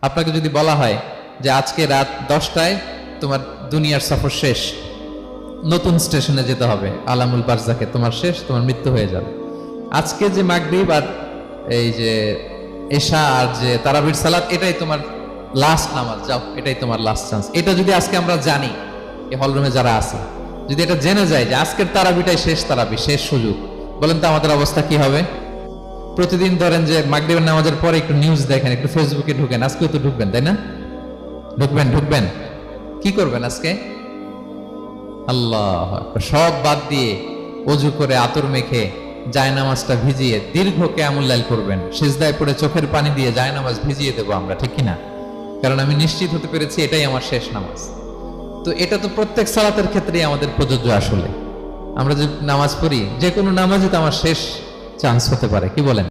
আপনাকে যদি বলা হয় যে আজকে রাত 10টায় তোমার দুনিয়ার সফর শেষ, নতুন স্টেশনে যেতে হবে, আলামুল বারজাকে তোমার শেষ, তোমার মৃত্যু হয়ে যাবে, আজকে যে মাগরিব আর এই যে এশা আর যে তারাবির সালাত এটাই তোমার লাস্ট নামাজ, যাও এটাই তোমার লাস্ট চান্স, এটা যদি আজকে আমরা জানি, এই হলরুমে যারা আছে যদি এটা জেনে যায় যে আজকের তারাবিটাই শেষ তারাবি, শেষ সুযোগ, বলেন তো আমাদের অবস্থা কি হবে? প্রতিদিন ধরেন যে মাগরিবের নামাজের পরে একটু নিউজ দেখেন, একটু ফেসবুকে ঢুকেন, আজকেও তো ঢুকবেন তাই না? ঢুকবেন কি করবেন আজকে? আল্লাহ সব বাদ দিয়ে অজু করে আতর মেখে জায়নামাজটা ভিজিয়ে দীর্ঘ কিয়ামুল লাইল করবেন, সিজদায় পড়ে চোখের পানি দিয়ে জায়নামাজ ভিজিয়ে দেবো আমরা, ঠিক কিনা? কারণ আমি নিশ্চিত হতে পেরেছি এটাই আমার শেষ নামাজ। তো এটা তো প্রত্যেক সালাতের ক্ষেত্রেই আমাদের প্রযোজ্য। আসলে আমরা যে নামাজ পড়ি, যে কোনো নামাজে তো আমার শেষ চান্স হতে পারে, কি বলেন?